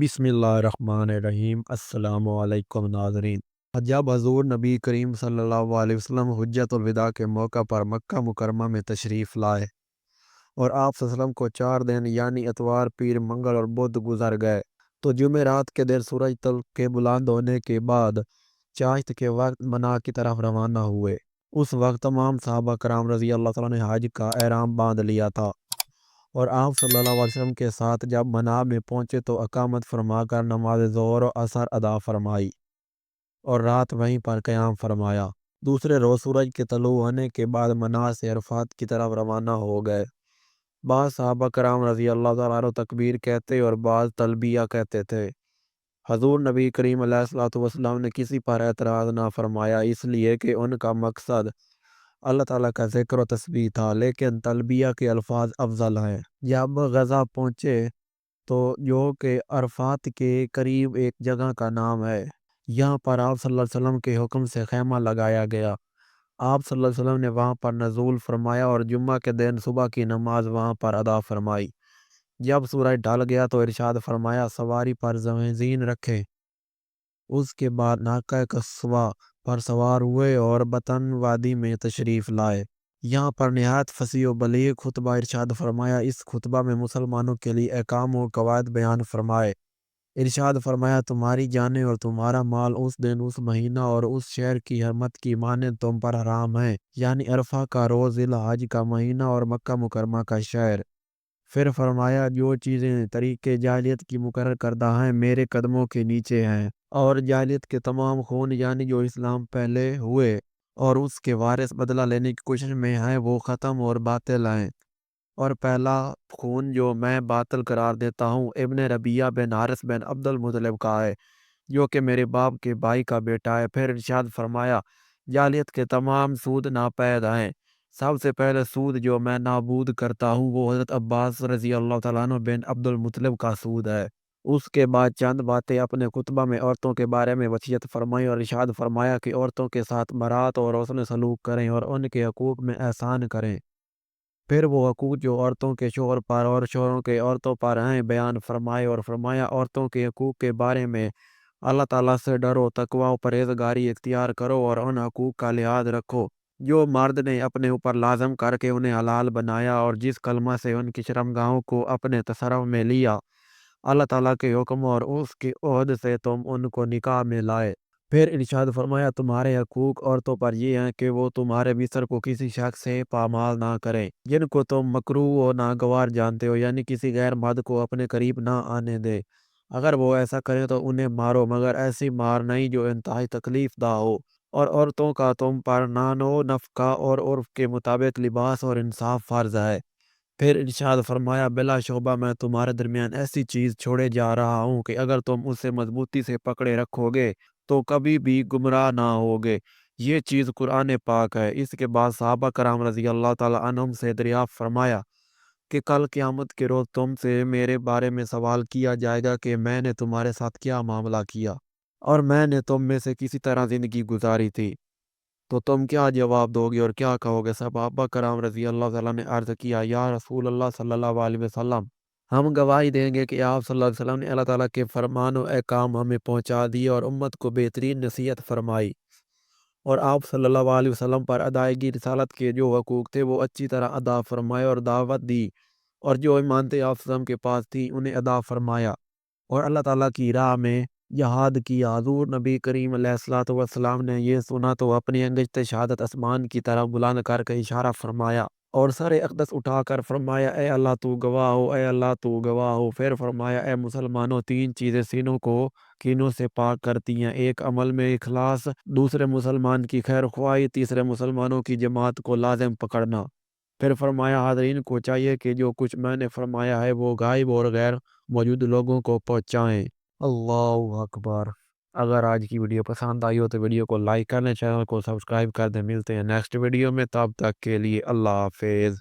बिस्मिल्लाहिर्रहमानिर्रहीम। अस्सलाम वालेकुम नाज़रीन। जब हज़ूर नबी करीम सल्लल्लाहु अलैहि वसल्लम हुज्जतुल विदा के मौका पर मक्का मुकरमा में तशरीफ़ लाए और आप सल्लल्लाहु अलैहि वसल्लम को 4 दिन यानी इतवार, पीर, मंगल और बुध गुजर गए, तो जुमेरात के दिन सूरज तल के बुलंद होने के बाद चाश्त के वक्त मना की तरफ रवाना हुए। उस वक्त तमाम सहाबा कराम रज़ी अल्लाह तआला ने हज का एहराम बांध लिया था और आप सल्लल्लाहु अलैहि वसल्लम के साथ जब मना में पहुंचे तो अकामत फरमाकर नमाज ज़ोहर और असर अदा फरमाई और रात वहीं पर क़याम फरमाया। दूसरे रोज़ सूरज के तलू होने के बाद मना से अरफात की तरफ रवाना हो गए। बाज़ सहाबा कराम रज़ी अल्लाह तआला अन्हुम तकबीर कहते और बाज़ तलबिया कहते थे। हज़ूर नबी करीम अलैहिस्सलातु वस्सलाम ने किसी पर एतराज़ ना फरमाया, इसलिए कि उनका मकसद अल्लाह ताला का ज़िक्र और तस्बीह था, लेकिन तलबिया के अल्फाज अफजल हैं। जब गज़ा पहुँचे तो जो कि अरफात के करीब एक जगह का नाम है, यहाँ पर आप सल्लल्लाहु अलैहि वसल्लम के हुक्म से खैमा लगाया गया। आप सल्लल्लाहु अलैहि वसल्लम ने वहाँ पर नज़ूल फरमाया और जुम्मा के दिन सुबह की नमाज वहाँ पर अदा फरमाई। जब सूरज ढल गया तो इरशाद फरमाया, सवारी पर ज़मीन रखें। उसके बाद नाका कस्वा पर सवार हुए और बतन वादी में तशरीफ़ लाए। यहाँ पर निहायत फसीह व बलीग खुतबा इरशाद फरमाया। इस खुतबा में मुसलमानों के लिए अहकाम व कवायद बयान फरमाए। इरशाद फरमाया, तुम्हारी जानें और तुम्हारा माल उस दिन, उस महीना और उस शहर की हरमत की माने तुम पर हराम है, यानी अरफा का रोज़, ज़िल-हज का महीना और मक्का मुकरमा का शहर। फिर फरमाया, जो चीज़ें तरीके जाहिलियत की मुकर्रर करदा हैं मेरे कदमों के नीचे हैं, और जाहिलियत के तमाम खून यानी जो इस्लाम पहले हुए और उसके वारिस बदला लेने की कोशिश में हैं वो ख़त्म और बातिल हैं। और पहला खून जो मैं बातिल करार देता हूँ इब्ने रबिया बिन हारिस बिन अब्दुल मुत्तलिब का है, जो कि मेरे बाप के भाई का बेटा है। फिर इरशाद फरमाया, जालियत के तमाम सूद नापैद हैं। सबसे पहले सूद जो मैं नाबूद करता हूँ वो हज़रत अब्बास रज़ी अल्लाह तआला अन्हु बिन अब्दुल मुत्तलिब का सूद है। उसके बाद चंद बातें अपने खुतबा में औरतों के बारे में वसीयत फरमाई और इरशाद फरमाया कि औरतों के साथ बरात और हुस्न सलूक करें और उनके हकूक़ में एहसान करें। फिर वो हकूक़ जो औरतों के शोहर पर और शोहरों के औरतों पर हैं बयान फरमाए और फरमाया, औरतों के हकूक़ के बारे में अल्लाह ताला से डरो, तकवा और परहेज़गारी इख्तियार करो और उन हकूक़ का लिहाज रखो जो मर्द ने अपने ऊपर लाज़म करके उन्हें हलाल बनाया और जिस कलमा से उनकी शर्मगाहों को अपने तसर्रुफ़ में लिया, अल्लाह ताला के हुक्म और उसके ओहद से तुम उनको निकाह में लाए। फिर इरशाद फरमाया, तुम्हारे हकूक़ औरतों पर ये हैं कि वो तुम्हारे बिस्तर को किसी शख्स से पामाल ना करें जिनको तुम मकरूह और नागवार जानते हो, यानी किसी गैर मर्द को अपने करीब ना आने दे। अगर वो ऐसा करें तो उन्हें मारो, मगर ऐसी मार नहीं जो इंतहाई तकलीफ दा हो। और औरतों का तुम पर नानो नफ़का और उर्फ़ के मुताबिक लिबास और इंसाफ फ़र्ज़ है। फिर इरशाद फरमाया, बिला शोबा मैं तुम्हारे दरमियान ऐसी चीज़ छोड़े जा रहा हूँ कि अगर तुम उसे मजबूती से पकड़े रखोगे तो कभी भी गुमराह ना होगे। ये चीज़ कुरान पाक है। इसके बाद सहाबा कराम रज़ी अल्लाह ताला अन्हुम से दरियाफ़्त फरमाया कि कल क़यामत के रोज़ तुमसे मेरे बारे में सवाल किया जाएगा कि मैंने तुम्हारे साथ क्या मामला किया और मैंने तुम में से किसी तरह ज़िंदगी गुजारी थी, तो तुम क्या जवाब दोगे और क्या कहोगे? सहाबा कराम रज़ी अल्लाह ताला ने अर्ज़ किया, या रसूल अल्लाह सल्लल्लाहु अलैहि वसल्लम, हम गवाही देंगे कि आप सल्लल्लाहु अलैहि वसल्लम ने अल्लाह ताला के फरमान और अहकाम हमें पहुँचा दिए और उम्मत को बेहतरीन नसीहत फरमाई और आप सल्लल्लाहु अलैहि वसल्लम पर अदायगी रिसालत के जो हकूक़ थे वो अच्छी तरह अदा फरमाए और दावत दी और जो इमानतें आप सल्लम के पास थी उन्हें अदा फरमाया और अल्लाह ताला की राह में जहाद किया। हज़ूर नबी करीम अलैहिस्सलातु वस्सलाम ने ये सुना तो अपनी अंगश्त शहादत आसमान की तरफ बुलंद करके इशारा फरमाया और सर अक़दस उठाकर फरमाया, ए अल्लाह तू गवाह हो, ए अल्लाह तू गवाह हो। फिर फरमाया, ए मुसलमानों, 3 चीज़ें सीनों को कीनों से पाक करती हैं, एक अमल में इखलास, दूसरे मुसलमान की खैर ख्वाही, तीसरे मुसलमानों की जमात को लाज़िम पकड़ना। फिर फरमाया, हाज़रीन को चाहिए कि जो कुछ मैंने फरमाया है वो गायब और गैर मौजूद लोगों को पहुँचाएँ। अल्लाहु अकबर। अगर आज की वीडियो पसंद आई हो तो वीडियो को लाइक कर लें, चैनल को सब्सक्राइब कर दें। मिलते हैं नेक्स्ट वीडियो में, तब तक के लिए अल्लाह हाफ़िज़।